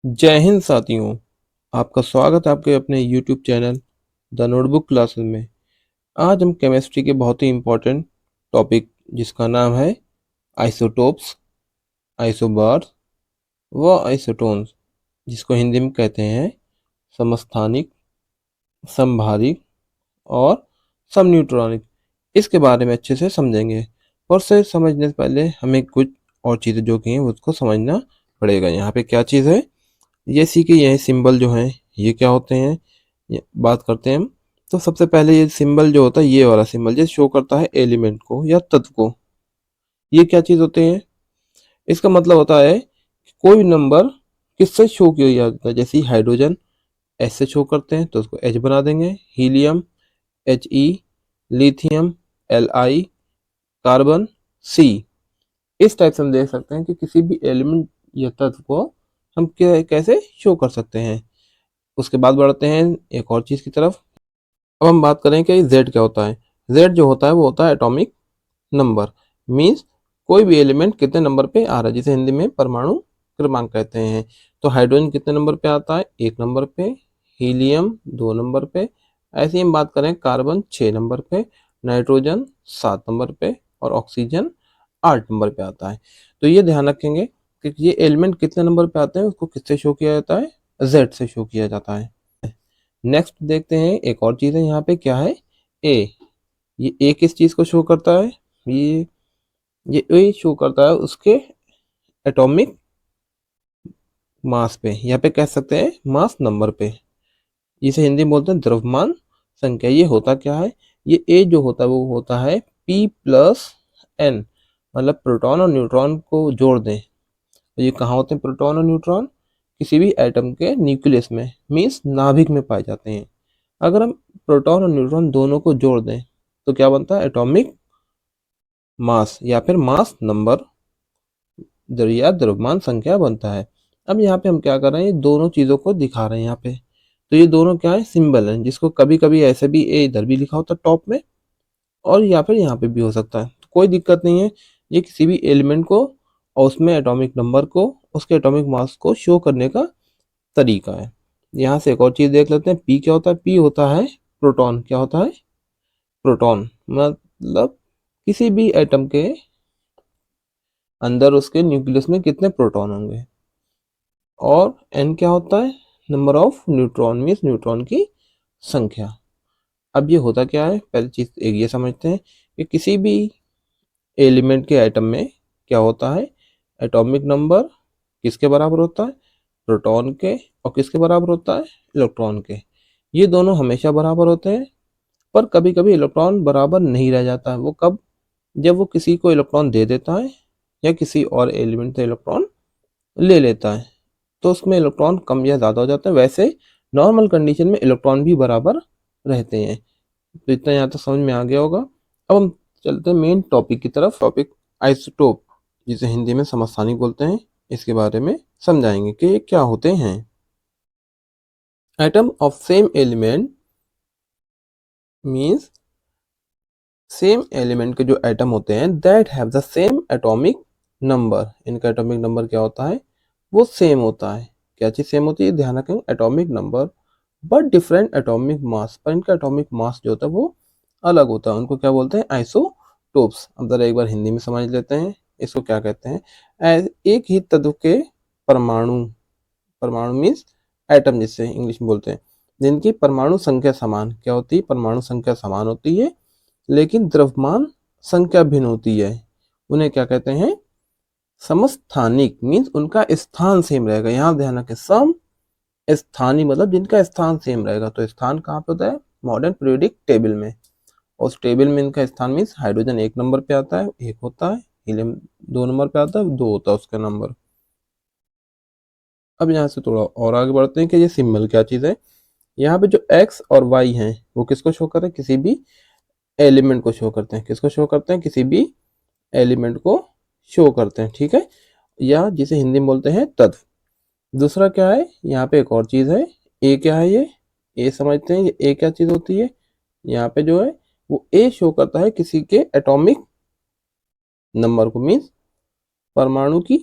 जय हिंद साथियों। आपका स्वागत है आपके अपने YouTube channel the notebook classes में। आज हम केमिस्ट्री के बहुत ही इम्पोर्टेंट टॉपिक जिसका नाम है आइसोटोप्स, आइसोबार्स व आइसोटोन्स, जिसको हिंदी में कहते हैं समस्थानिक, समभारिक और समन्यूट्रॉनिक। इसके बारे में अच्छे से समझेंगे और से समझने से पहले हमें कुछ और चीज़ें जो कि हैं उसको समझना पड़ेगा। यहाँ पे क्या चीज़ है, जैसे कि यह सिंबल जो है ये क्या होते हैं, ये बात करते हैं हम। तो सबसे पहले ये सिंबल जो होता है, ये वाला सिंबल जो शो करता है एलिमेंट को या तत्व को, ये क्या चीज़ होते हैं। इसका मतलब होता है कि कोई भी नंबर किससे शो किया जाता है। जैसे हाइड्रोजन एस से शो करते हैं तो उसको एच बना देंगे, helium H E, lithium L I, carbon C. इस टाइप से हम देख सकते हैं कि किसी भी एलिमेंट या तत्व को हम कैसे शो कर सकते हैं। उसके बाद बढ़ते हैं एक और चीज़ की तरफ। अब हम बात करें कि जेड क्या होता है। जेड जो होता है वो होता है एटॉमिक नंबर, मीन्स कोई भी एलिमेंट कितने नंबर पे आ रहा है, जिसे हिंदी में परमाणु क्रमांक कहते हैं। तो हाइड्रोजन कितने नंबर पे आता है, 1 नंबर पे। हीलियम 2 नंबर पे। ऐसे ही हम बात करें कार्बन 6 नंबर पे, नाइट्रोजन 7 नंबर पे और ऑक्सीजन 8 नंबर पे आता है। तो ये ध्यान रखेंगे कि ये एलिमेंट कितने नंबर पे आते हैं, उसको किससे शो किया जाता है, जेड से शो किया जाता है। नेक्स्ट देखते हैं एक और चीज़ है यहाँ पे, क्या है ए। ये ए किस चीज़ को शो करता है, ये ये ए शो करता है उसके एटॉमिक मास पे, यहाँ पे कह सकते हैं मास नंबर पे। इसे हिंदी में बोलते हैं द्रव्यमान संख्या। ये होता क्या है, ये ए जो होता है वो होता है पी प्लस एन, मतलब प्रोटॉन और न्यूट्रॉन को जोड़ दें। तो ये कहाँ होते हैं प्रोटॉन और न्यूट्रॉन, किसी भी एटम के न्यूक्लियस में, मीन्स नाभिक में पाए जाते हैं। अगर हम प्रोटॉन और न्यूट्रॉन दोनों को जोड़ दें तो क्या बनता है, एटॉमिक मास या फिर मास नंबर या द्रव्यमान संख्या बनता है। अब यहाँ पे हम क्या कर रहे हैं, दोनों चीज़ों को दिखा रहे हैं यहाँ पे। तो ये दोनों क्या है, सिंबल हैं, जिसको कभी कभी ऐसे भी ए इधर भी लिखा होता है टॉप में, और या फिर यहाँ पे भी हो सकता है, तो कोई दिक्कत नहीं है। ये किसी भी एलिमेंट को और उसमें एटॉमिक नंबर को, उसके एटॉमिक मास को शो करने का तरीका है। यहाँ से एक और चीज़ देख लेते हैं, पी क्या होता है। पी होता है प्रोटॉन। क्या होता है, प्रोटॉन, मतलब किसी भी एटम के अंदर उसके न्यूक्लियस में कितने प्रोटॉन होंगे। और एन क्या होता है, number of neutron, means neutron की संख्या। अब ये होता क्या है, पहली चीज एक ये समझते हैं कि किसी भी एलिमेंट के एटम में क्या होता है, एटॉमिक नंबर किसके बराबर होता है, प्रोटॉन के, और किसके बराबर होता है, इलेक्ट्रॉन के। ये दोनों हमेशा बराबर होते हैं, पर कभी कभी इलेक्ट्रॉन बराबर नहीं रह जाता है। वो कब, जब वो किसी को इलेक्ट्रॉन दे देता है या किसी और एलिमेंट से इलेक्ट्रॉन ले लेता है, तो उसमें इलेक्ट्रॉन कम या ज़्यादा हो जाते हैं। वैसे नॉर्मल कंडीशन में इलेक्ट्रॉन भी बराबर रहते हैं। तो इतना यहाँ तक समझ में आ गया होगा। अब हम चलते हैं मेन टॉपिक की तरफ। टॉपिक आइसोटोप, जिसे हिंदी में समस्थानिक बोलते हैं, इसके बारे में समझाएंगे कि ये क्या होते हैं। Atom of same element means same element के जो एटम होते हैं that have the same atomic number. इनका एटॉमिक नंबर क्या होता है, वो सेम होता है। क्या चीज़ सेम होती है, ध्यान रखें, atomic number but different atomic mass. पर इनका एटॉमिक मास जो होता है वो अलग होता है। उनको क्या बोलते हैं, आइसोटोप्स। अब जरा एक बार हिंदी में समझ लेते हैं इसको क्या कहते हैं। एक ही तत्व के परमाणु, परमाणु मीन्स एटम जिसे इंग्लिश में बोलते हैं, जिनकी परमाणु संख्या समान क्या होती है, परमाणु संख्या समान होती है लेकिन द्रव्यमान संख्या भिन्न होती है, उन्हें क्या कहते हैं, समस्थानिक। मीन्स उनका स्थान सेम रहेगा। यहाँ ध्यान रखें, सम स्थानीय मतलब जिनका स्थान सेम रहेगा। तो स्थान कहाँ पे होता है, मॉडर्न पीरियोडिक टेबल में। और उस टेबल में इनका स्थान मीन्स हाइड्रोजन 1 नंबर पे आता है, 1 होता है। हीलियम 2 नंबर पे आता है, 2 होता है उसका नंबर। अब यहाँ से थोड़ा और आगे बढ़ते हैं कि ये सिंबल क्या चीज़ है। यहाँ पे जो एक्स और वाई हैं वो किसको शो करते हैं, किसी भी एलिमेंट को शो करते हैं। किसको शो करते हैं, किसी भी एलिमेंट को शो करते हैं, ठीक है, या जिसे हिंदी में बोलते हैं तत्व। दूसरा क्या है, यहाँ पे एक और चीज़ है, ए क्या है, ये ए समझते हैं, ये ए क्या चीज़ होती है। यहाँ पे जो है वो ए शो करता है किसी के एटॉमिक नंबर को, मीन्स परमाणु की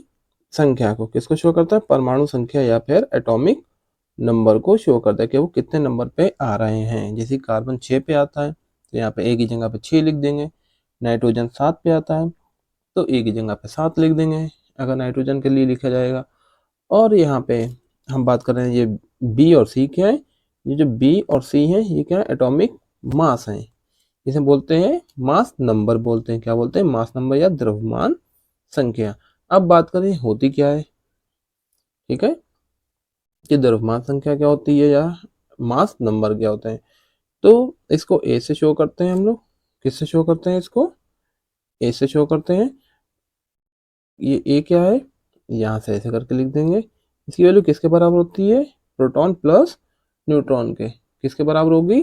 संख्या को, किसको शो करता है, परमाणु संख्या या फिर एटॉमिक नंबर को शो करता है कि वो कितने नंबर पे आ रहे हैं। जैसे कार्बन 6 पे आता है तो यहाँ पे ए की जगह पे 6 लिख देंगे। नाइट्रोजन 7 पे आता है तो ए की जगह पे 7 लिख देंगे अगर नाइट्रोजन के लिए लिखा जाएगा। और यहाँ पे हम बात कर रहे हैं ये बी और सी क्या है, ये जो बी और सी है ये क्या है, एटॉमिक मास है। इसे बोलते हैं मास नंबर, बोलते हैं क्या बोलते हैं, मास नंबर या द्रव्यमान संख्या। अब बात करें होती क्या है, ठीक है, कि द्रव्यमान संख्या क्या होती है या मास नंबर क्या होते हैं। तो इसको ए से शो करते हैं हम लोग, किससे शो करते हैं, इसको ए से शो करते हैं। ये ए क्या है, यहाँ से ऐसे करके लिख देंगे। इसकी वैल्यू किसके बराबर होती है, प्रोटॉन प्लस न्यूट्रॉन के, किसके बराबर होगी,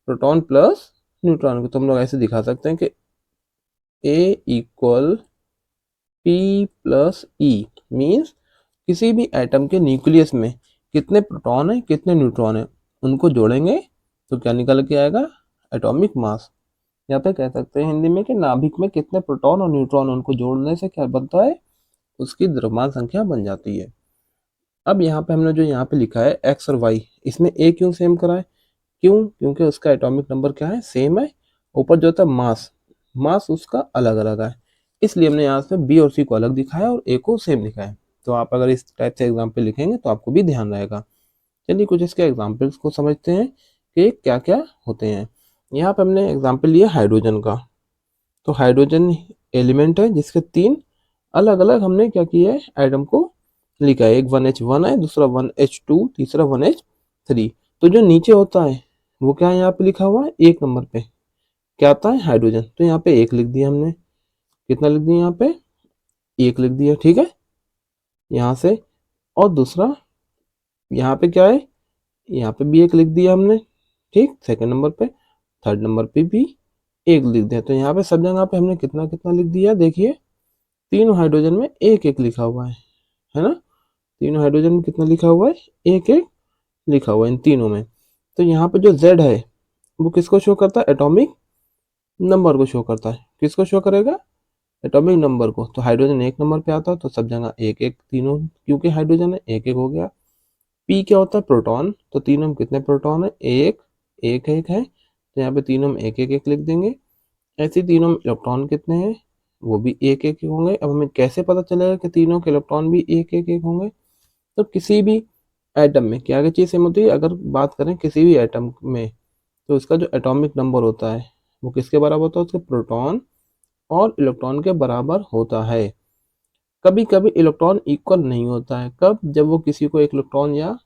प्रोटॉन प्लस न्यूट्रॉन के। तो हम लोग ऐसे दिखा सकते हैं कि A equal P plus E means किसी भी एटम के न्यूक्लियस में कितने प्रोटॉन है कितने न्यूट्रॉन है उनको जोड़ेंगे तो क्या निकल के आएगा, एटॉमिक मास। यहाँ पे कह सकते हैं हिंदी में कि नाभिक में कितने प्रोटॉन और न्यूट्रॉन उनको जोड़ने से क्या बनता है, उसकी द्रव्यमान संख्या बन जाती है। अब यहाँ पे हमने जो यहाँ पे लिखा है एक्स और वाई, इसमें ए क्यों सेम करा है, क्यों, क्योंकि उसका एटॉमिक नंबर क्या है, सेम है। ऊपर जो था मास, मास उसका अलग अलग है, इसलिए हमने यहाँ से बी और सी को अलग दिखाया और ए को सेम लिखा है। तो आप अगर इस टाइप से एग्जाम्पल लिखेंगे तो आपको भी ध्यान रहेगा। चलिए कुछ इसके एग्जाम्पल्स को समझते हैं कि क्या क्या होते हैं। यहाँ पे हमने एग्जाम्पल लिया हाइड्रोजन का। तो हाइड्रोजन एलिमेंट है जिसके 3 अलग अलग हमने क्या किया है, एटम को लिखा है। एक 1H1 है, दूसरा 1H2, तीसरा 1H3। तो जो नीचे होता है वो क्या है, यहाँ पे लिखा हुआ है 1 नंबर पे क्या आता है, हाइड्रोजन। तो यहाँ पे 1 लिख दिया हमने, कितना लिख दिया यहाँ पे, 1 लिख दिया, ठीक है, यहाँ से। और दूसरा यहाँ पे क्या है, यहाँ पे भी 1 लिख दिया हमने, ठीक, सेकंड नंबर पे। थर्ड नंबर पे भी 1 लिख दिया। तो यहाँ पे सब जगह पे हमने कितना कितना लिख दिया, देखिए तीनों हाइड्रोजन में 1 1 लिखा हुआ है ना। तीनों हाइड्रोजन में कितना लिखा हुआ है, 1 1 लिखा हुआ है इन तीनों में। तो यहाँ पे जो Z है वो किसको शो करता है, एटॉमिक नंबर को शो करता है। किसको शो करेगा, एटॉमिक नंबर को। तो हाइड्रोजन 1 नंबर पे आता है तो सब जगह 1 1, तीनों क्योंकि हाइड्रोजन है 1 1 हो गया। पी क्या होता है, प्रोटॉन। तो तीनों में कितने प्रोटॉन है, 1 1 1 है, तो यहाँ पे तीनों में 1 1 1 लिख देंगे। ऐसे तीनों में इलेक्ट्रॉन कितने हैं, वो भी 1 1 होंगे। अब हमें कैसे पता चलेगा कि तीनों के इलेक्ट्रॉन भी 1 1 1 होंगे, तो किसी भी एटम में क्या क्या चीज़ सेम होती है, अगर बात करें किसी भी एटम में तो उसका जो एटॉमिक नंबर होता है वो किसके बराबर होता है, उसके प्रोटॉन और इलेक्ट्रॉन के बराबर होता है। कभी कभी इलेक्ट्रॉन इक्वल नहीं होता है, कब, जब वो किसी को एक इलेक्ट्रॉन या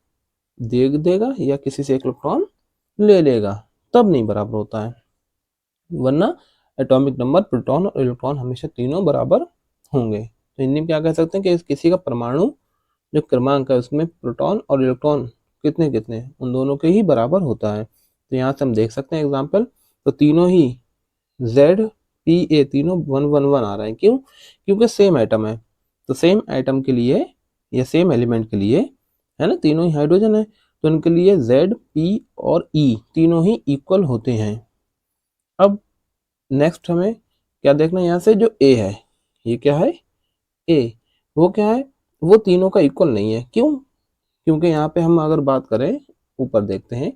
दे देगा या किसी से एक इलेक्ट्रॉन ले लेगा, तब नहीं बराबर होता है। वरना एटॉमिक नंबर प्रोटॉन और इलेक्ट्रॉन हमेशा तीनों बराबर होंगे। तो हिंदी में क्या कह सकते हैं कि किसी का परमाणु जो क्रमांक है उसमें प्रोटॉन और इलेक्ट्रॉन कितने कितने उन दोनों के ही बराबर होता है। तो यहाँ से हम देख सकते हैं एग्जाम्पल, तो तीनों ही Z P A तीनों 1 1 1 आ रहे हैं, क्यों, क्योंकि सेम एटम है। तो सेम एटम के लिए या सेम एलिमेंट के लिए है ना, तीनों ही हाइड्रोजन है तो उनके लिए Z P और E तीनों ही इक्वल होते हैं। अब नेक्स्ट हमें क्या देखना है, यहाँ से जो A है, ये क्या है, A, वो क्या है, वो तीनों का इक्वल नहीं है, क्यों, क्योंकि यहाँ पे हम अगर बात करें ऊपर देखते हैं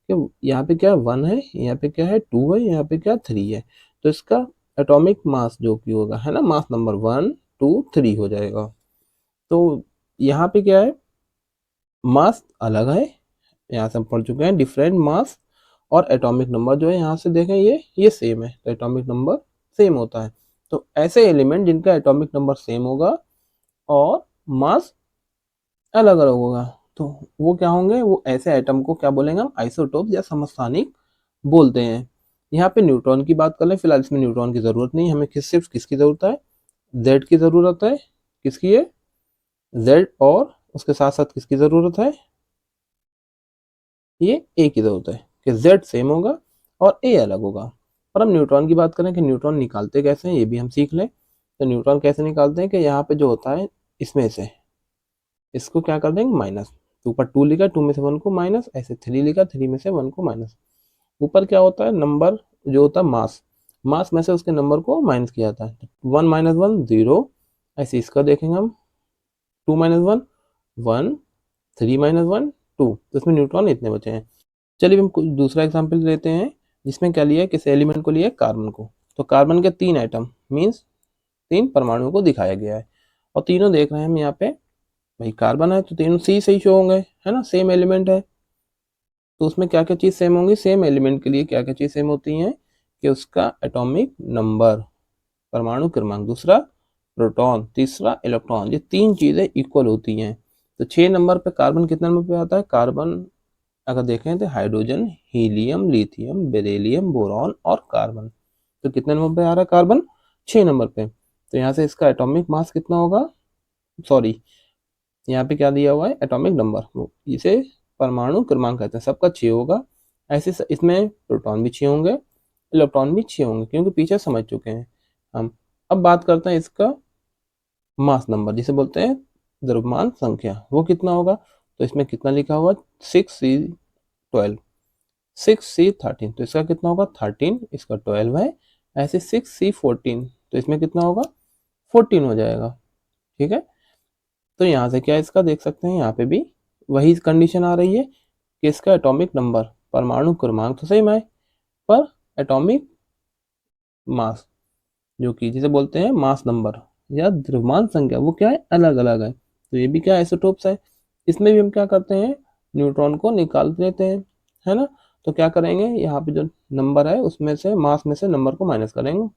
कि यहाँ पे क्या 1 है, यहाँ पे क्या है 2 है, यहाँ पे क्या 3 है। तो इसका एटॉमिक मास जो कि होगा है ना, मास नंबर 1 2 3 हो जाएगा। तो यहाँ पे क्या है, मास अलग है, यहाँ से हम पढ़ चुके हैं डिफरेंट मास। और एटॉमिक नंबर जो है यहाँ से देखें ये सेम है, तो एटॉमिक नंबर सेम होता है। तो ऐसे एलिमेंट जिनका एटॉमिक नंबर सेम होगा और मास अलग अलग होगा तो वो क्या होंगे, वो ऐसे एटम को क्या बोलेंगे हम, आइसोटोप या समस्थानिक बोलते हैं। यहाँ पे न्यूट्रॉन की बात कर लें, फिलहाल इसमें न्यूट्रॉन की जरूरत नहीं, हमें सिर्फ किसकी जरूरत है, जेड की जरूरत है। किसकी है, जेड, और उसके साथ साथ किसकी जरूरत है, ये ए की जरूरत है कि जेड सेम होगा और ए अलग होगा। और हम न्यूट्रॉन की बात करें कि न्यूट्रॉन निकालते कैसे हैं ये भी हम सीख लें। तो न्यूट्रॉन कैसे निकालते हैं कि यहाँ पे जो होता है इसमें से इसको क्या कर देंगे माइनस, तो ऊपर 2 लिखा 2 में से 1 को माइनस, ऐसे 3 लिखा 3 में से 1 को माइनस। ऊपर क्या होता है, नंबर जो होता है मास, मास में से उसके नंबर को माइनस किया जाता है। 1 - 1 0, ऐसे इसका देखेंगे हम 2 माइनस 1 1, 3 माइनस 1 2, तो इसमें न्यूट्रॉन इतने बचे हैं। चलिए हम कुछ दूसरा एग्जाम्पल लेते हैं, जिसमें क्या लिया है, किस एलिमेंट को लिया है, कार्बन को। तो कार्बन के 3 एटम मीन्स 3 परमाणुओं को दिखाया गया है, और तीनों देख रहे हैं हम यहाँ पे, भाई कार्बन है तो तीनों सी से ही शो होंगे, है ना, सेम एलिमेंट है। तो उसमें क्या क्या चीज़ सेम होंगी, सेम एलिमेंट के लिए क्या क्या चीज़ सेम होती हैं कि उसका एटॉमिक नंबर, परमाणु क्रमांक, दूसरा प्रोटॉन, तीसरा इलेक्ट्रॉन, ये 3 चीज़ें इक्वल होती हैं। तो 6 नंबर पे कार्बन कितने नंबर पे आता है, कार्बन अगर देखें तो hydrogen, helium, lithium, beryllium, boron और कार्बन। तो कितने नंबर पे आ रहा है कार्बन, 6 नंबर पे। तो यहाँ से इसका एटॉमिक मास कितना होगा, सॉरी यहाँ पे क्या दिया हुआ है, एटॉमिक नंबर, इसे परमाणु क्रमांक कहते हैं, सबका 6 होगा। ऐसे इसमें प्रोटॉन भी 6 होंगे, इलेक्ट्रॉन भी 6 होंगे, क्योंकि पीछे समझ चुके हैं हम। अब बात करते हैं इसका मास नंबर, जिसे बोलते हैं द्रव्यमान संख्या, वो कितना होगा। तो इसमें कितना लिखा हुआ, 6C12, 6C13, तो इसका कितना होगा 13, इसका 12 है। ऐसे 6C14, तो इसमें कितना होगा 14 हो जाएगा, ठीक है। तो यहाँ से क्या इसका देख सकते हैं, यहाँ पे भी वही कंडीशन आ रही है कि इसका एटॉमिक नंबर, परमाणु क्रमांक तो सेम है, पर एटॉमिक मास, जो कि जिसे बोलते हैं मास नंबर या द्रव्यमान संख्या, वो क्या है, अलग अलग है। तो ये भी क्या आइसोटोप्स है। इसमें भी हम क्या करते हैं, न्यूट्रॉन को निकाल देते हैं, है ना। तो क्या करेंगे, यहाँ पे जो नंबर है उसमें से, मास में से नंबर को माइनस करेंगे,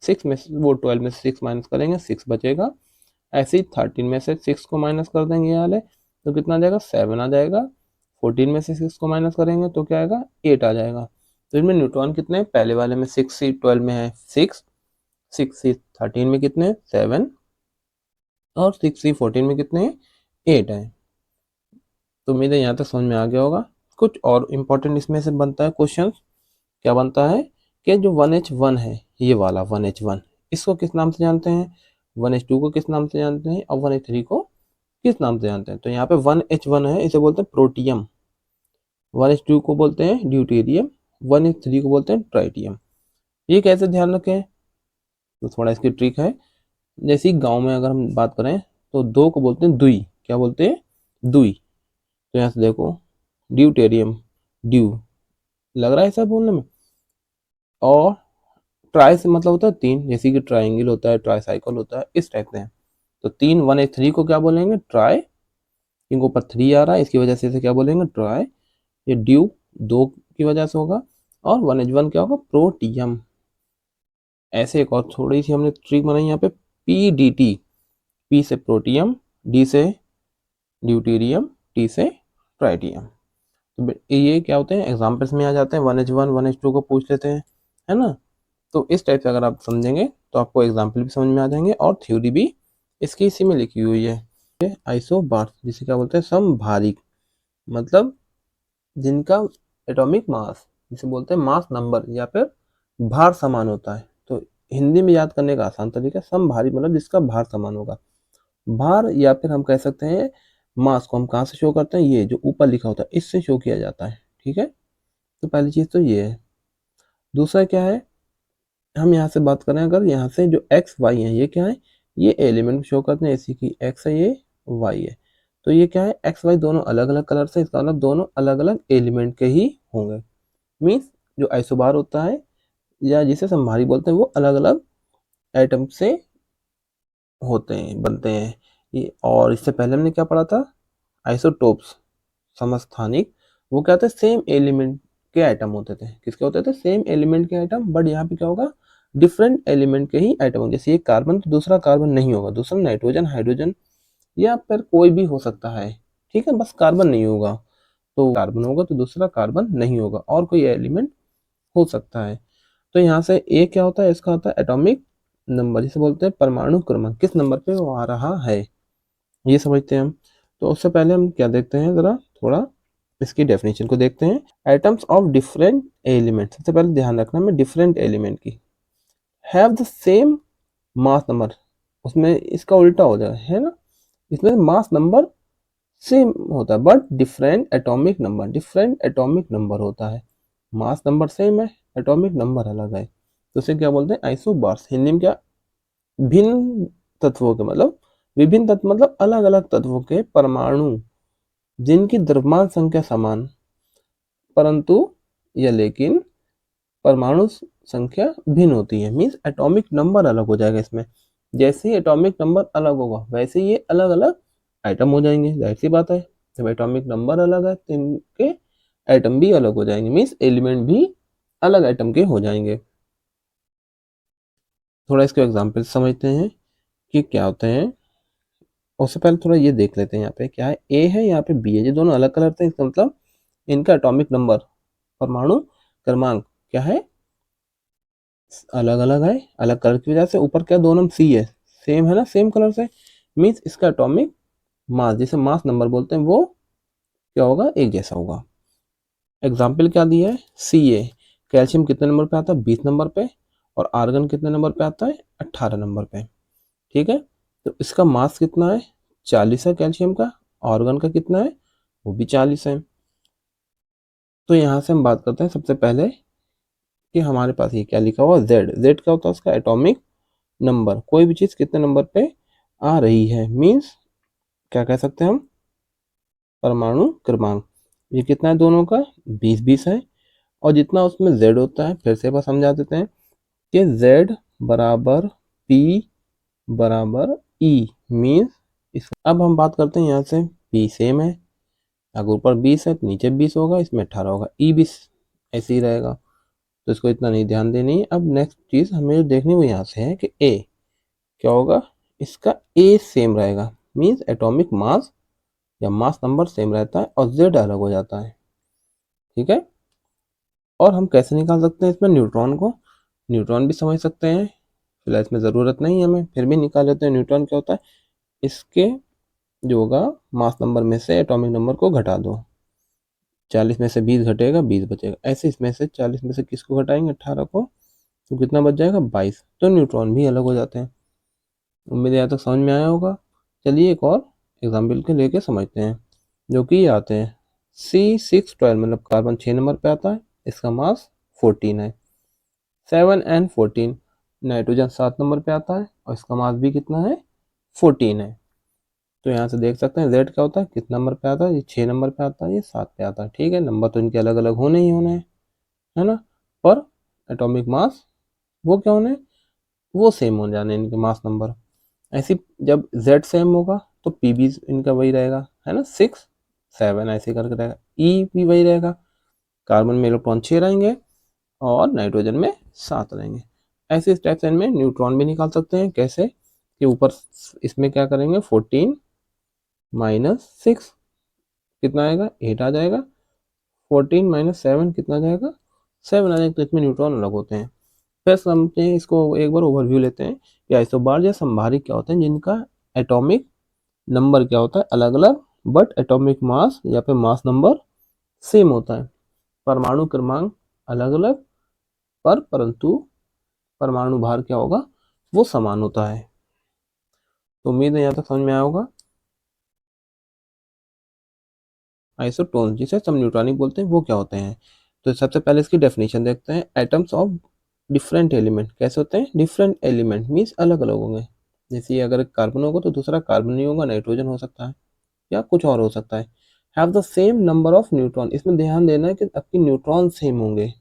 6 में से, वो 12 में से 6 माइनस करेंगे, 6 बचेगा। ऐसे ही 13 में से 6 को माइनस कर देंगे ये वाले, तो कितना आ जाएगा 7 आ जाएगा। 14 में से 6 को माइनस करेंगे तो क्या आएगा 8 आ जाएगा। तो इनमें न्यूट्रॉन कितने हैं, पहले वाले में 6C12 में है 6, 6C13 में कितने हैं 7, और 6C14 में कितने हैं 8 है। तो उम्मीद है यहाँ तक समझ में आ गया होगा। कुछ और इम्पोर्टेंट इसमें से बनता है क्वेश्चन, क्या बनता है कि जो 1H1 है, ये वाला 1H1, इसको किस नाम से जानते हैं, 1H2 को किस नाम से जानते हैं, और 1H3 को किस नाम से जानते हैं। तो यहाँ पे 1H1 है, इसे बोलते हैं प्रोटियम, 1H2 को बोलते हैं ड्यूटेरियम, 1H3 को बोलते हैं ट्राइटियम। ये कैसे ध्यान रखें, तो थोड़ा इसकी ट्रिक है। जैसे गांव में अगर हम बात करें तो दो को बोलते हैं दुई, क्या बोलते हैं दुई। तो यहाँ से देखो ड्यूटेरियम, ड्यू लग रहा है ऐसा बोलने में, और ट्राई से मतलब होता है 3, जैसे कि ट्राइंगल होता है, ट्राई साइकिल होता है, इस टाइप से। तो 3 1H3 को क्या बोलेंगे ट्राई, क्योंकि ऊपर 3 आ रहा है इसकी वजह से इसे क्या बोलेंगे ट्राई। ये ड्यू 2 की वजह से होगा, और 1H1 क्या होगा प्रोटियम। ऐसे एक और थोड़ी सी हमने ट्रिक बनाई यहाँ पे, PDT, P से प्रोटियम, D से ड्यूटेरियम, T से ट्राइटियम। तो ये क्या होते हैं, एग्जाम्पल्स में आ जाते हैं, 1H1 1H2 को पूछ लेते हैं, है ना। तो इस टाइप से अगर आप समझेंगे तो आपको एग्जाम्पल भी समझ में आ जाएंगे, और थ्योरी भी इसकी इसी में लिखी हुई है। आइसोबार्स, जिसे क्या बोलते हैं समभारिक, मतलब जिनका एटॉमिक मास, जिसे बोलते हैं मास नंबर या फिर भार समान होता है। तो हिंदी में याद करने का आसान तरीका, समभारी मतलब जिसका भार समान होगा। भार या फिर हम कह सकते हैं मास को हम कहाँ से शो करते हैं, ये जो ऊपर लिखा होता है इससे शो किया जाता है, ठीक है। तो पहली चीज तो ये है। दूसरा क्या है, हम यहाँ से बात करें अगर, यहाँ से जो एक्स वाई है ये क्या है, ये एलिमेंट शो करते हैं, इसी की एक्स है ये वाई है। तो ये क्या है, एक्स वाई दोनों अलग अलग कलर से, इसका मतलब दोनों अलग अलग एलिमेंट के ही होंगे। मीन्स जो आइसोबार होता है या जिसे समभारी बोलते हैं, वो अलग अलग एटम से होते हैं, बनते हैं ये। और इससे पहले हमने क्या पढ़ा था, आइसोटोप्स, समस्थानिक, वो क्या होता है सेम एलिमेंट के आइटम होते थे। किसके होते थे, सेम एलिमेंट के आइटम, बट यहाँ पे क्या होगा डिफरेंट एलिमेंट के ही आइटम होंगे। जैसे ये कार्बन तो दूसरा कार्बन नहीं होगा, दूसरा नाइट्रोजन, हाइड्रोजन या फिर कोई भी हो सकता है, ठीक है, बस कार्बन नहीं होगा। तो कार्बन होगा तो दूसरा कार्बन नहीं होगा, और कोई एलिमेंट हो सकता है। तो यहाँ से ए क्या होता है, इसका होता है एटॉमिक नंबर, जिसे बोलते हैं परमाणु क्रमांक, किस नंबर पे वो आ रहा है, ये समझते हैं हम। तो उससे पहले हम क्या देखते हैं, जरा थोड़ा इसकी डेफिनेशन को देखते हैं। एटम्स ऑफ डिफरेंट एलिमेंट, सबसे पहले ध्यान रखना है डिफरेंट एलिमेंट की, have the same mass number, उसमें इसका उल्टा हो जाए, है ना। इसमें मास नंबर सेम होता है but different atomic number, different atomic number होता है। मास नंबर सेम है, एटॉमिक नंबर अलग है, तो इसे क्या बोलते हैं आइसोबार्स। हिंदी में क्या, भिन्न तत्वों के, मतलब विभिन्न तत्व मतलब अलग अलग तत्वों के परमाणु जिनकी द्रव्यमान संख्या समान परंतु या लेकिन परमाणु संख्या भिन्न होती है। मीन्स एटॉमिक नंबर अलग हो जाएगा इसमें। जैसे ही एटॉमिक नंबर अलग होगा वैसे ये अलग अलग आइटम हो जाएंगे। जाहिर सी बात है, जब एटॉमिक नंबर अलग है तो इनके एटम भी अलग हो जाएंगे, मीन्स एलिमेंट भी अलग एटम के हो जाएंगे। थोड़ा इसके एग्जाम्पल समझते हैं कि क्या होते हैं। उससे पहले थोड़ा ये देख लेते हैं, यहाँ पे क्या है, ए है, यहाँ पे बी है, ये दोनों अलग कलर थे, इसका मतलब इनका एटॉमिक नंबर परमाणु क्रमांक क्या है, अलग अलग है। अलग कलर की वजह से ऊपर क्या दोनों सी है, सेम है ना, सेम कलर से, मीन्स इसका एटॉमिक मास, जिसे मास नंबर बोलते हैं, वो क्या होगा, एक जैसा होगा। एग्जाम्पल क्या दिया है, सी ए, कैल्शियम कितने नंबर पे आता है, 20 नंबर पे, और आर्गन कितने नंबर पे आता है, 18 नंबर पे। ठीक है, तो इसका मास कितना है, 40 है कैल्शियम का, आर्गन का कितना है, वो भी 40 है। तो यहाँ से हम बात करते हैं सबसे पहले कि हमारे पास ये क्या लिखा हुआ, जेड, जेड क्या होता है, उसका एटॉमिक नंबर, कोई भी चीज कितने नंबर पे आ रही है, मीन्स क्या कह सकते हैं हम, परमाणु क्रमांक। ये कितना है दोनों का, 20-20 है। और जितना उसमें z होता है, फिर से बस समझा देते हैं कि z बराबर p बराबर e, मीन्स इस, अब हम बात करते हैं यहाँ से, p सेम है, अगर ऊपर 20 है तो नीचे 20 होगा, इसमें 18 होगा, e 20 ऐसे ही रहेगा, तो इसको इतना नहीं ध्यान देनी है। अब नेक्स्ट चीज हमें जो देखनी वो यहाँ से है कि a क्या होगा, इसका a सेम रहेगा, मीन्स एटॉमिक मास या मास नंबर सेम रहता है और z अलग हो जाता है। ठीक है, और हम कैसे निकाल सकते हैं इसमें न्यूट्रॉन को, न्यूट्रॉन भी समझ सकते हैं, फिलहाल इसमें ज़रूरत नहीं है हमें, फिर भी निकाल लेते हैं। न्यूट्रॉन क्या होता है, इसके जो होगा मास नंबर में से एटॉमिक नंबर को घटा दो, 40 में से 20 घटेगा, 20 बचेगा, ऐसे इसमें से 40 में से किसको घटाएंगे, 18 को, तो कितना बच जाएगा, 22। तो न्यूट्रॉन भी अलग हो जाते हैं। उम्मीद है यहाँ तक समझ में आया होगा। चलिए एक और एग्जाम्पल के लेके समझते हैं, जो कि ये आते हैं C612, मतलब कार्बन 6 नंबर पे आता है, इसका मास 14 है। 7N14, नाइट्रोजन 7 नंबर पे आता है और इसका मास भी कितना है, 14 है। तो यहाँ से देख सकते हैं Z क्या होता है, कितना नंबर पे आता है, ये 6 नंबर पे आता है, ये 7 पे आता है। ठीक है, नंबर तो इनके अलग अलग होने ही होने हैं, है ना, पर एटॉमिक मास वो क्या होने, वो सेम हो जाने इनके मास नंबर। ऐसे जब Z सेम होगा तो P भी इनका वही रहेगा, है ना, 6 7 ऐसे करके रहेगा, E भी वही रहेगा, कार्बन में इलेक्ट्रॉन 6 रहेंगे और नाइट्रोजन में 7 रहेंगे। ऐसे इस टाइप से इनमें न्यूट्रॉन भी निकाल सकते हैं। कैसे कि ऊपर इसमें क्या करेंगे, 14 माइनस 6 कितना आएगा, 8 आ जाएगा, 14 माइनस 7 कितना आ जाएगा, 7 आ जाएगा। तो इसमें न्यूट्रॉन अलग होते हैं। फिर समझते हैं इसको, एक बार ओवरव्यू लेते हैं कि आइसोबार या संभारिक क्या होते हैं, जिनका एटॉमिक नंबर क्या होता है, अलग अलग, बट एटॉमिक मास या फिर मास नंबर सेम होता है। परमाणु क्रमांक अलग अलग, पर परंतु परमाणु भार क्या होगा, वो समान होता है। तो उम्मीद है यहाँ तक समझ में आया होगा। आइसोटोन जिसे सब न्यूट्रॉनिक बोलते हैं, वो क्या होते हैं, तो सबसे पहले इसकी डेफिनेशन देखते हैं। एटम्स ऑफ डिफरेंट एलिमेंट कैसे होते हैं, डिफरेंट एलिमेंट मीन्स अलग अलग होंगे। जैसे अगर कार्बन होगा तो दूसरा कार्बन नहीं होगा, नाइट्रोजन हो सकता है या कुछ और हो सकता है। Have the same number of neutron, इसमें ध्यान देना है कि आपकी न्यूट्रॉन सेम होंगे,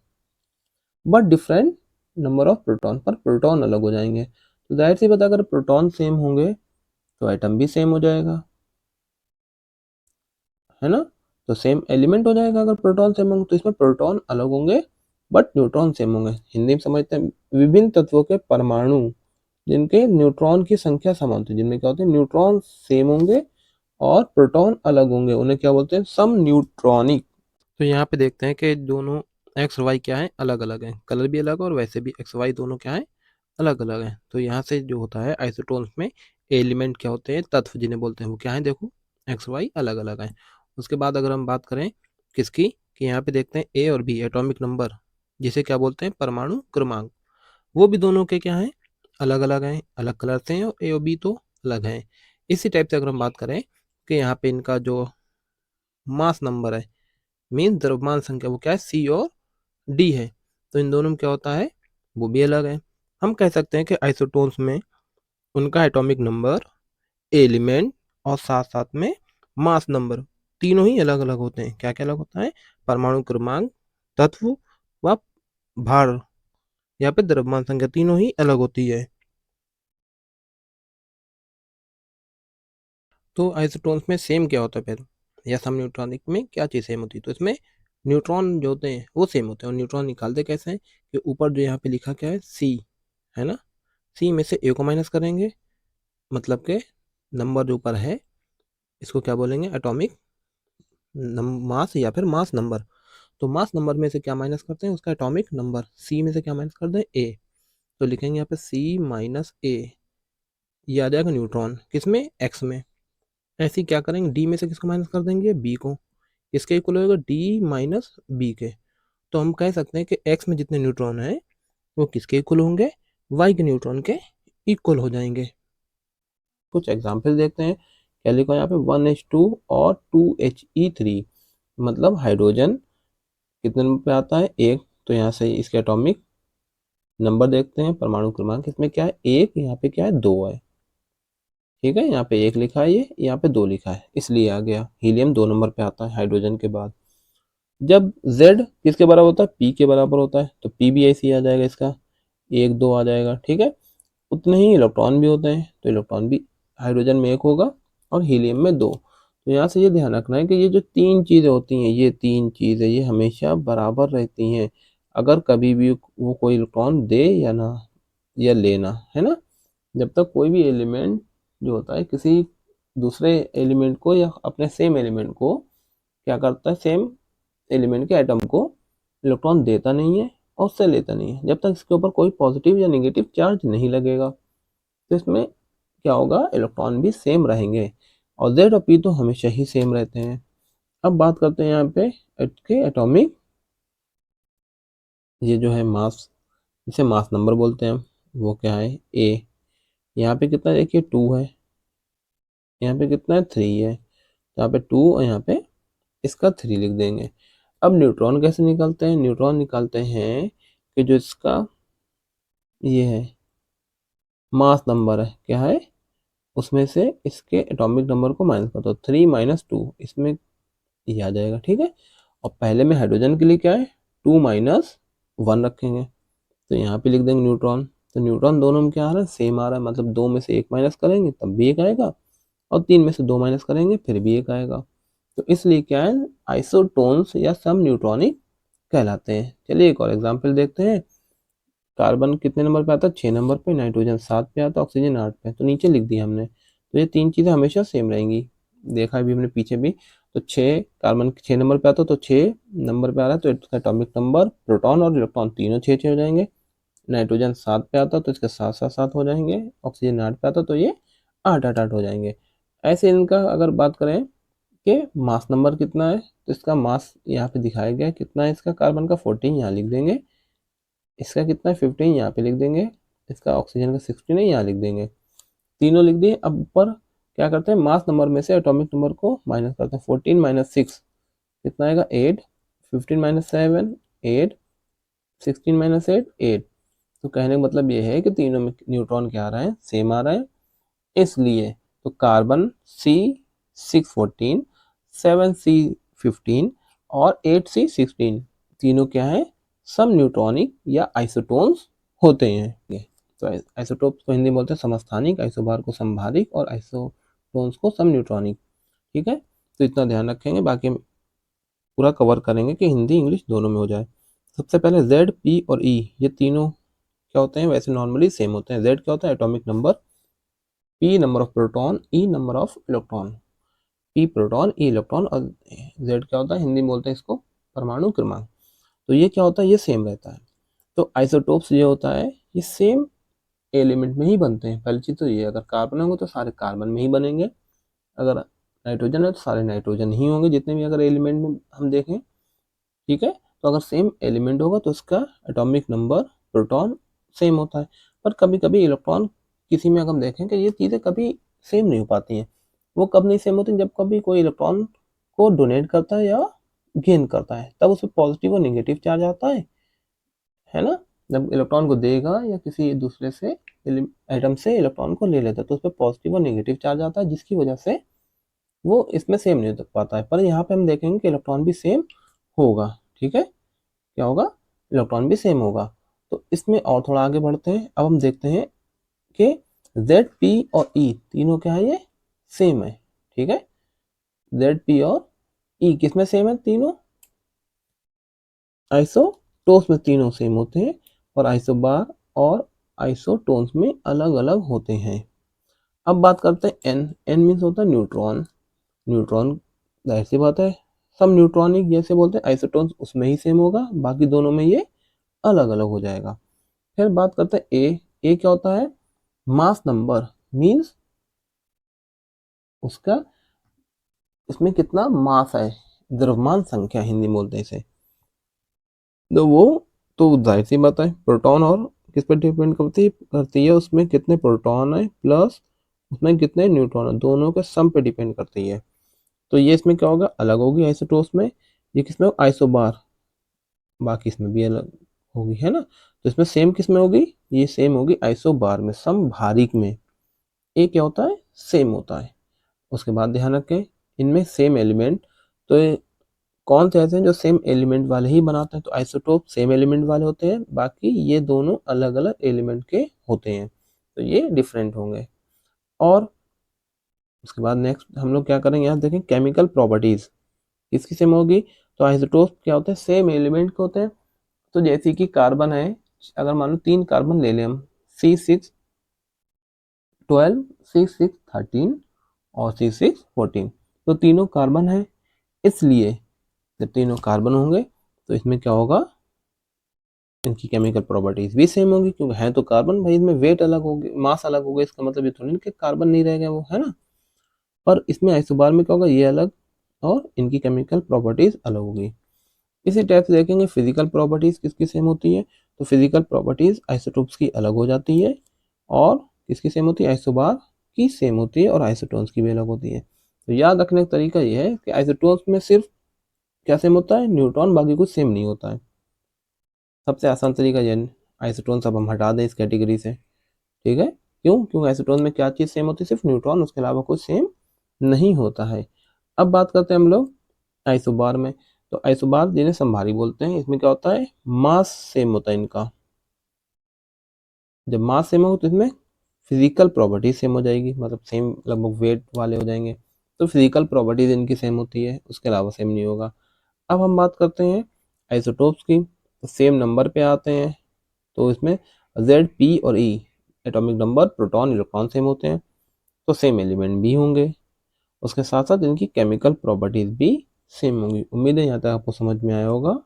but different number of proton, पर प्रोटॉन अलग हो जाएंगे। तो जाहिर सी बात है, अगर प्रोटॉन सेम होंगे तो एटम भी सेम हो जाएगा, है ना, तो सेम एलिमेंट हो जाएगा। अगर प्रोटॉन सेम होंगे तो इसमें प्रोटॉन अलग होंगे बट न्यूट्रॉन सेम होंगे। हिंदी में समझते हैं, विभिन्न तत्वों के परमाणु जिनके न्यूट्रॉन की संख्या समान होती है, जिनमें क्या होते हैं, न्यूट्रॉन सेम होंगे और प्रोटॉन अलग होंगे, उन्हें क्या बोलते हैं, सम न्यूट्रॉनिक। तो यहाँ पे देखते हैं कि दोनों एक्स और वाई क्या है, अलग अलग हैं, कलर भी अलग है और वैसे भी एक्स वाई दोनों क्या है, अलग अलग हैं। तो यहाँ से जो होता है आइसोटोन्स में एलिमेंट क्या होते हैं, तत्व जिन्हें बोलते हैं, वो क्या है, देखो एक्स वाई अलग अलग हैं। उसके बाद अगर हम बात करें किसकी, कि यहाँ पे देखते हैं ए और बी एटॉमिक नंबर, जिसे क्या बोलते हैं, परमाणु क्रमांक, वो भी दोनों के क्या हैं, अलग अलग हैं, अलग कलर से हैं, और ए और बी तो अलग हैं। इसी टाइप से अगर हम बात करें कि यहाँ पे इनका जो मास नंबर है, मीन द्रव्यमान संख्या, वो क्या है, सी और डी है, तो इन दोनों में क्या होता है, वो भी अलग है। हम कह सकते हैं कि आइसोटोन्स में उनका एटॉमिक नंबर एलिमेंट और साथ साथ में मास नंबर, तीनों ही अलग अलग होते हैं। क्या क्या अलग होता है? परमाणु क्रमांक, तत्व व भार, यहाँ पे द्रव्यमान संख्या, तीनों ही अलग होती है। तो आइसोटोन्स में सेम क्या होता है पहले, या सम न्यूट्रॉनिक में क्या चीज़ सेम होती है? तो इसमें न्यूट्रॉन जो होते हैं वो सेम होते हैं। और न्यूट्रॉन निकालते कैसे हैं कि ऊपर जो यहाँ पे लिखा क्या है, सी है ना, सी में से ए को माइनस करेंगे, मतलब के नंबर जो ऊपर है इसको क्या बोलेंगे, एटॉमिक मास या फिर मास नंबर। तो मास नंबर में से क्या माइनस करते हैं, उसका एटॉमिक नंबर। सी में से क्या माइनस कर दें, ए। तो लिखेंगे यहाँ पे सी माइनस ए, ये आ जाएगा न्यूट्रॉन, किसमें, एक्स में। ऐसे ही क्या करेंगे, डी में से किसको माइनस कर देंगे, बी को। किसके इक्वल होगा, डी माइनस बी के। तो हम कह सकते हैं कि एक्स में जितने न्यूट्रॉन हैं वो किसके इक्वल होंगे, वाई के न्यूट्रॉन के इक्वल हो जाएंगे। कुछ एग्जाम्पल देखते हैं। क्या लिखा है यहाँ पे, 1H2 और 2He3, मतलब हाइड्रोजन कितने नंबर पे आता है, एक। तो यहाँ से इसके एटॉमिक नंबर देखते हैं, परमाणु क्रमांक इसमें क्या है, एक, यहाँ पे क्या है, दो है। ठीक है, यहाँ पे एक लिखा है, ये यहाँ पे दो लिखा है, इसलिए आ गया। हीलियम 2 नंबर पे आता है हाइड्रोजन के बाद। जब Z किसके बराबर होता है, P के बराबर होता है, तो P भी ऐसे ही आ जाएगा, इसका एक दो आ जाएगा। ठीक है, उतने ही इलेक्ट्रॉन भी होते हैं, तो इलेक्ट्रॉन भी हाइड्रोजन में एक होगा और हीलियम में दो। तो यहाँ से ये ध्यान रखना है कि ये जो तीन चीज़ें होती हैं, ये तीन चीज़ें ये हमेशा बराबर रहती हैं, अगर कभी भी वो कोई इलेक्ट्रॉन दे या ना, या लेना, है ना। जब तक कोई भी एलिमेंट जो होता है किसी दूसरे एलिमेंट को या अपने सेम एलिमेंट को क्या करता है, सेम एलिमेंट के एटम को इलेक्ट्रॉन देता नहीं है और उससे लेता नहीं है, जब तक इसके ऊपर कोई पॉजिटिव या नेगेटिव चार्ज नहीं लगेगा। तो इसमें क्या होगा, इलेक्ट्रॉन भी सेम रहेंगे और जेड और पी तो हमेशा ही सेम रहते हैं। अब बात करते हैं यहाँ पे के एटॉमिक, ये जो है मास, इसे मास नंबर बोलते हैं हम, वो क्या है, ए। यहाँ पे कितना देखिए, 2 है, यहाँ पे कितना है, 3 है। तो यहाँ पे 2 और यहाँ पे इसका 3 लिख देंगे। अब न्यूट्रॉन कैसे निकालते हैं, न्यूट्रॉन निकालते हैं कि जो इसका ये है मास नंबर है, क्या है, उसमें से इसके एटॉमिक नंबर को माइनस कर दो, 3 - 2, इसमें ये आ जाएगा। ठीक है, और पहले में हाइड्रोजन के लिए क्या है, 2 - 1 रखेंगे, तो यहाँ पे लिख देंगे न्यूट्रॉन। तो न्यूट्रॉन दोनों में क्या आ रहा है, सेम आ रहा है, मतलब 2 में से 1 माइनस करेंगे तब भी एक आएगा, और 3 में से 2 माइनस करेंगे फिर भी एक आएगा। तो इसलिए क्या है, आइसोटोन्स या सम न्यूट्रॉनिक कहलाते हैं। चलिए एक और एग्जाम्पल देखते हैं। कार्बन कितने नंबर पे आता है, 6 नंबर पे, नाइट्रोजन 7 पे आता है, ऑक्सीजन 8 पे। तो नीचे लिख दिया हमने। तो ये तीन चीज़ें हमेशा सेम रहेंगी, देखा भी हमने पीछे भी। तो 6, कार्बन 6 नंबर पे आता है तो 6 नंबर पे आ रहा है, तो इसका एटॉमिक नंबर, प्रोटॉन और इलेक्ट्रॉन तीनों 6 6 हो जाएंगे। नाइट्रोजन 7 पे आता है तो इसके 7 7 7 हो जाएंगे। ऑक्सीजन 8 पे आता है तो ये 8 8 8 हो जाएंगे। ऐसे इनका अगर बात करें कि मास नंबर कितना है, तो इसका मास यहाँ पे दिखाया गया है, कितना है इसका, कार्बन का 14, यहाँ लिख देंगे। इसका कितना है, 15, यहाँ पे लिख देंगे। इसका ऑक्सीजन का 16 है, यहाँ लिख देंगे। तीनों लिख दिए। अब ऊपर क्या करते हैं, मास नंबर में से एटॉमिक नंबर को माइनस करते हैं। 14 - 6 कितना आएगा, 8। 15 - 7 8। 16 - 8 8। तो कहने का मतलब ये है कि तीनों में न्यूट्रॉन क्या आ रहा है, सेम आ रहा है। इसलिए तो कार्बन C6 14, 7C 15 और 8C 16 तीनों क्या है, सम न्यूट्रॉनिक या आइसोटोन्स होते हैं। तो आइसोटोप्स को हिंदी में बोलते हैं समस्थानिक, आइसोबार को समभारिक और आइसोटोन्स को सम न्यूट्रॉनिक। ठीक है, तो इतना ध्यान रखेंगे, बाकी हम पूरा कवर करेंगे कि हिंदी इंग्लिश दोनों में हो जाए। सबसे पहले Z, P और E, ये तीनों क्या होते हैं, वैसे नॉर्मली सेम होते हैं। Z क्या होता है, atomic number, P number of proton, E number of electron. P proton, E electron, और Z क्या होता है, हिंदी में बोलते हैं इसको परमाणु क्रमांक। तो ये क्या होता है, ये सेम रहता है। तो आइसोटोप्स ये होता है, ये सेम एलिमेंट में ही बनते हैं। पहली चीज़ तो ये, अगर कार्बन होंगे तो सारे कार्बन में ही बनेंगे, अगर नाइट्रोजन है तो सारे नाइट्रोजन ही होंगे, जितने भी अगर एलिमेंट में हम देखें। ठीक है, तो अगर सेम एलिमेंट होगा तो उसका एटॉमिक नंबर, प्रोटॉन सेम होता है। पर कभी कभी इलेक्ट्रॉन किसी में अगर हम देखें कि ये चीज़ें कभी सेम नहीं हो पाती हैं। वो कब नहीं सेम होती, जब कभी कोई इलेक्ट्रॉन को डोनेट करता है या गेन करता है, तब उसमें पॉजिटिव और निगेटिव चार्ज आता है ना। जब इलेक्ट्रॉन को देगा या किसी दूसरे से एटम से इलेक्ट्रॉन को ले लेता है तो उस पर पॉजिटिव और नेगेटिव चार्ज आता है, जिसकी वजह से वो इसमें सेम नहीं हो पाता है। पर यहाँ पे हम देखेंगे कि इलेक्ट्रॉन भी सेम होगा। ठीक है, क्या होगा, इलेक्ट्रॉन भी सेम होगा। तो इसमें और थोड़ा आगे बढ़ते हैं। अब हम देखते हैं कि जेड, पी और ई तीनों क्या है, ये सेम है। ठीक है, जेड, पी और ई किसमें सेम है, तीनों आइसोटोन्स में तीनों सेम होते हैं, और आइसोबार और आइसोटोन्स में अलग अलग होते हैं। अब बात करते हैं एन। एन मीन्स होता है न्यूट्रॉन। न्यूट्रॉन जाहिर सी बात है सब न्यूट्रॉनिक जैसे बोलते हैं, आइसोटोन्स उसमें ही सेम होगा, बाकी दोनों में ये अलग अलग हो जाएगा। फिर बात करते हैं ए। ए क्या होता है, मास नंबर, मीन्स उसका इसमें कितना मास है, द्रव्यमान संख्या हिंदी में बोलते हैं इसे। तो वो तो जाहिर सी बात है प्रोटॉन और किस पर डिपेंड करती है, उसमें कितने प्रोटॉन है प्लस उसमें कितने न्यूट्रॉन है, दोनों के सम पे डिपेंड करती है। तो ये इसमें क्या होगा, अलग होगी आइसोटोप्स में। ये किसमें, आइसोबार, बाकी इसमें भी अलग होगी, है ना। तो इसमें सेम किसमें होगी, ये सेम होगी आइसोबार में, समभारिक में। ए क्या होता है, सेम होता है। उसके बाद ध्यान रखें इनमें सेम एलिमेंट, तो ये कौन से ऐसे हैं जो सेम एलिमेंट वाले ही बनाते हैं, तो आइसोटोप सेम एलिमेंट वाले होते हैं, बाकी ये दोनों अलग अलग एलिमेंट के होते हैं, तो ये डिफरेंट होंगे। और उसके बाद नेक्स्ट हम लोग क्या करेंगे, यहाँ देखें केमिकल प्रॉपर्टीज किसकी सेम होगी। तो आइसोटोप क्या होते हैं, सेम एलिमेंट के होते हैं। तो जैसे कि कार्बन है, अगर मान लो 3 कार्बन ले लें हम, C612, C613 और C614, तो तीनों कार्बन है। इसलिए जब तीनों कार्बन होंगे तो इसमें क्या होगा, इनकी केमिकल प्रॉपर्टीज भी सेम होंगी, क्योंकि है तो कार्बन भाई, इसमें वेट अलग होगी, मास अलग होगा, इसका मतलब ये थोड़ी ना कि कार्बन नहीं रहेगा वो, है ना। पर इसमें आइसोबार में क्या होगा, ये अलग और इनकी केमिकल प्रॉपर्टीज अलग होगी। इसी टाइप से देखेंगे फिजिकल प्रॉपर्टीज किसकी सेम होती है, तो फिजिकल प्रॉपर्टीज आइसोटोप्स की अलग हो जाती है, और किसकी सेम होती है, आइसोबार की सेम होती है, और आइसोटोन्स की भी अलग होती है। तो याद रखने का तरीका यह है कि आइसोटोन्स में सिर्फ क्या सेम होता है, न्यूट्रॉन, बाकी कुछ सेम नहीं होता है। सबसे आसान तरीका यह, आइसोटोन सब हम हटा दें इस कैटेगरी से। ठीक है, क्यों, क्योंकि आइसोटोन में क्या चीज़ सेम होती है, सिर्फ न्यूट्रॉन, उसके अलावा कुछ सेम नहीं होता है। अब बात करते हैं हम लोग आइसोबार में। तो आइसोबार जिन्हें संभारी बोलते हैं, इसमें क्या होता है, मास सेम होता है इनका। जब मास सेम हो तो इसमें फिजिकल प्रॉपर्टी सेम हो जाएगी, मतलब सेम लगभग वेट वाले हो जाएंगे। तो फिजिकल प्रॉपर्टीज इनकी सेम होती है, उसके अलावा सेम नहीं होगा। अब हम बात करते हैं आइसोटोप्स की, तो सेम नंबर पे आते हैं। तो इसमें जेड, पी और E atomic number, proton, electron same होते हैं, तो सेम एलिमेंट भी होंगे। उसके साथ साथ इनकी केमिकल प्रॉपर्टीज भी सेम होंगी। उम्मीद है यहाँ तक आपको समझ में आया होगा।